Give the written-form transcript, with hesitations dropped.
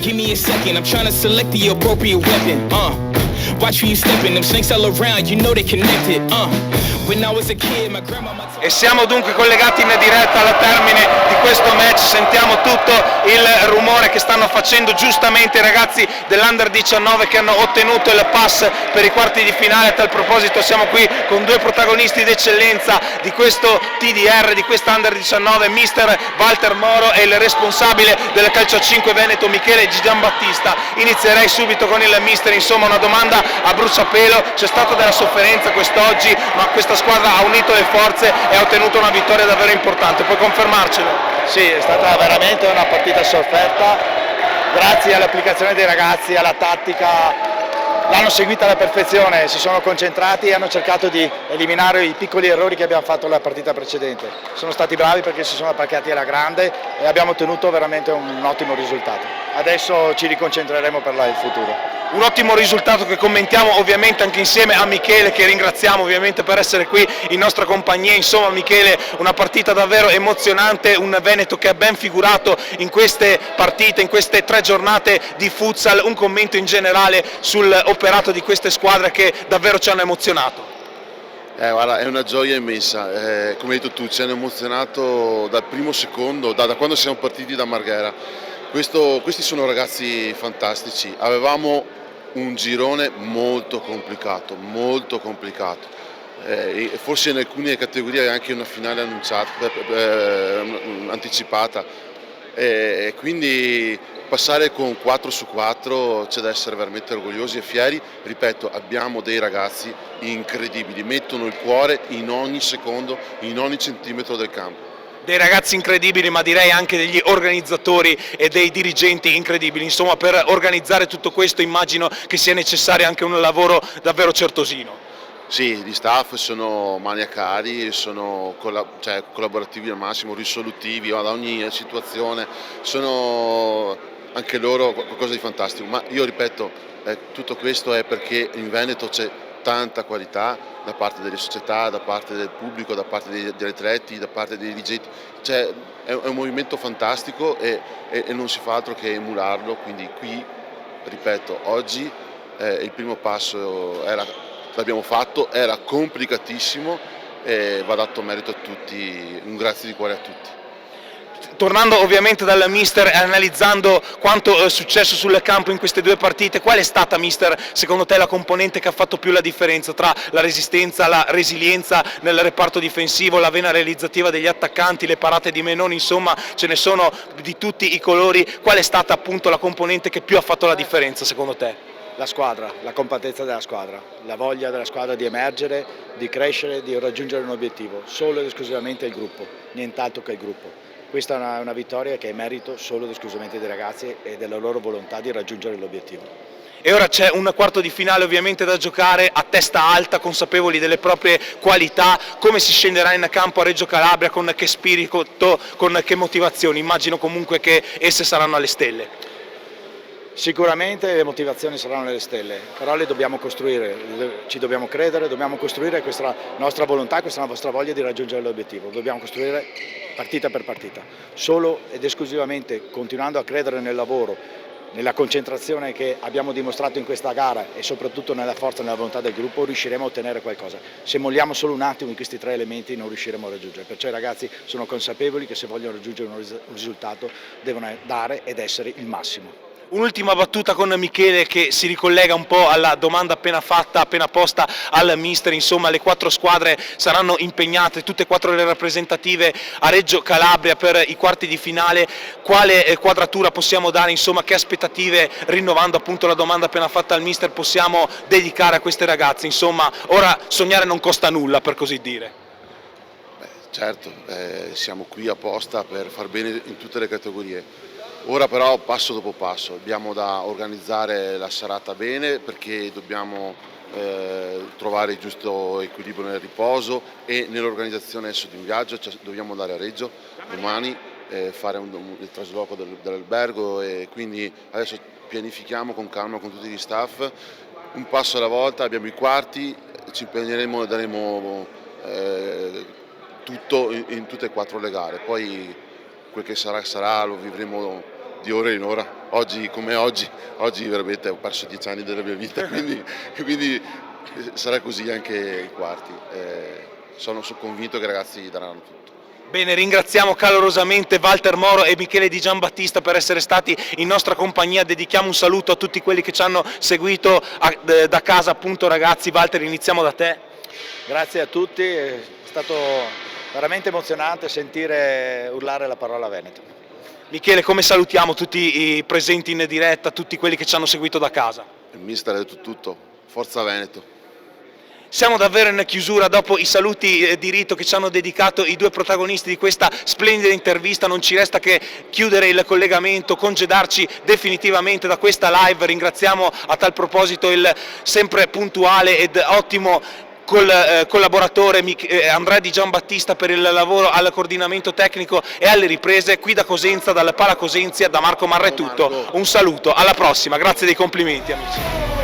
Give me a second, I'm trying to select the appropriate weapon. Watch who you stepping, them snakes all around, you know they connected. When I was a kid, my grandma. E siamo dunque collegati in diretta al termine di questo match, sentiamo tutto il rumore che stanno facendo giustamente i ragazzi dell'Under 19 che hanno ottenuto il pass per i quarti di finale. A tal proposito siamo qui con due protagonisti d'eccellenza di questo TDR, di questa Under 19, mister Walter Moro e il responsabile del calcio a 5 Veneto Michele Giambattista. Inizierei subito con il mister, insomma una domanda a bruciapelo, c'è stata della sofferenza quest'oggi ma questa squadra ha unito le forze e ha ottenuto una vittoria davvero importante, puoi confermarcelo? Sì, è stata veramente una partita sofferta, grazie all'applicazione dei ragazzi, alla tattica, l'hanno seguita alla perfezione, si sono concentrati e hanno cercato di eliminare i piccoli errori che abbiamo fatto nella partita precedente. Sono stati bravi perché si sono attaccati alla grande e abbiamo ottenuto veramente un ottimo risultato. Adesso ci riconcentreremo per il futuro. Un ottimo risultato che commentiamo ovviamente anche insieme a Michele, che ringraziamo ovviamente per essere qui in nostra compagnia. Insomma Michele, una partita davvero emozionante, un Veneto che è ben figurato in queste partite, in queste 3 giornate di futsal. Un commento in generale sull'operato di queste squadre che davvero ci hanno emozionato. Guarda, è una gioia immensa, come hai detto tu, ci hanno emozionato dal primo secondo, da quando siamo partiti da Marghera. Questi sono ragazzi fantastici, avevamo un girone molto complicato, forse in alcune categorie anche una finale anticipata, quindi passare con 4 su 4 c'è da essere veramente orgogliosi e fieri. Ripeto, abbiamo dei ragazzi incredibili, mettono il cuore in ogni secondo, in ogni centimetro del campo. Dei ragazzi incredibili, ma direi anche degli organizzatori e dei dirigenti incredibili. Insomma, per organizzare tutto questo immagino che sia necessario anche un lavoro davvero certosino. Sì, gli staff sono maniacali, sono collaborativi al massimo, risolutivi ad ogni situazione, sono anche loro qualcosa di fantastico. Ma io ripeto, tutto questo è perché in Veneto c'è tanta qualità da parte delle società, da parte del pubblico, da parte degli atleti, da parte dei dirigenti. È un movimento fantastico e non si fa altro che emularlo, quindi qui, ripeto, oggi il primo passo l'abbiamo fatto, era complicatissimo e va dato merito a tutti, un grazie di cuore a tutti. Tornando ovviamente dal mister e analizzando quanto è successo sul campo in queste 2 partite, qual è stata, mister, secondo te la componente che ha fatto più la differenza tra la resistenza, la resilienza nel reparto difensivo, la vena realizzativa degli attaccanti, le parate di Menoni, insomma ce ne sono di tutti i colori, qual è stata appunto la componente che più ha fatto la differenza secondo te? La squadra, la compattezza della squadra, la voglia della squadra di emergere, di crescere, di raggiungere un obiettivo, solo ed esclusivamente il gruppo, nient'altro che il gruppo. Questa è una vittoria che è merito solo ed esclusivamente dei ragazzi e della loro volontà di raggiungere l'obiettivo. E ora c'è un quarto di finale ovviamente da giocare a testa alta, consapevoli delle proprie qualità. Come si scenderà in campo a Reggio Calabria, con che spirito, con che motivazioni? Immagino comunque che esse saranno alle stelle. Sicuramente le motivazioni saranno nelle stelle, però le dobbiamo costruire, ci dobbiamo credere, dobbiamo costruire questa nostra volontà, questa nostra voglia di raggiungere l'obiettivo, dobbiamo costruire partita per partita, solo ed esclusivamente continuando a credere nel lavoro, nella concentrazione che abbiamo dimostrato in questa gara e soprattutto nella forza e nella volontà del gruppo riusciremo a ottenere qualcosa. Se molliamo solo un attimo in questi 3 elementi non riusciremo a raggiungere, perciò i ragazzi sono consapevoli che se vogliono raggiungere un risultato devono dare ed essere il massimo. Un'ultima battuta con Michele che si ricollega un po' alla domanda appena fatta, appena posta al mister. Insomma, le 4 squadre saranno impegnate, tutte e 4 le rappresentative a Reggio Calabria per i quarti di finale. Quale quadratura possiamo dare, insomma, che aspettative, rinnovando appunto la domanda appena fatta al mister, possiamo dedicare a queste ragazze? Insomma, ora sognare non costa nulla, per così dire. Certo, siamo qui apposta per far bene in tutte le categorie. Ora però passo dopo passo, abbiamo da organizzare la serata bene perché dobbiamo trovare il giusto equilibrio nel riposo e nell'organizzazione adesso di un viaggio, cioè dobbiamo andare a Reggio domani, fare il trasloco dell'albergo e quindi adesso pianifichiamo con calma con tutti gli staff, un passo alla volta, abbiamo i quarti, ci impegneremo e daremo tutto in tutte e 4 le gare, poi quel che sarà lo vivremo di ora in ora. Oggi come oggi veramente ho perso 10 anni della mia vita, quindi sarà così anche ai quarti. Sono convinto che i ragazzi daranno tutto. Bene, ringraziamo calorosamente Walter Moro e Michele Di Giambattista per essere stati in nostra compagnia. Dedichiamo un saluto a tutti quelli che ci hanno seguito da casa, appunto. Ragazzi, Walter, iniziamo da te. Grazie a tutti, è stato veramente emozionante sentire urlare la parola Veneto. Michele, come salutiamo tutti i presenti in diretta, tutti quelli che ci hanno seguito da casa? Il mister ha detto tutto, forza Veneto. Siamo davvero in chiusura dopo i saluti di rito che ci hanno dedicato i due protagonisti di questa splendida intervista. Non ci resta che chiudere il collegamento, congedarci definitivamente da questa live. Ringraziamo a tal proposito il sempre puntuale ed ottimo collaboratore Andrea Di Giambattista per il lavoro al coordinamento tecnico e alle riprese. Qui da Cosenza, dalla Pala Cosenzia, da Marco Marra è tutto. Un saluto, alla prossima, grazie dei complimenti amici.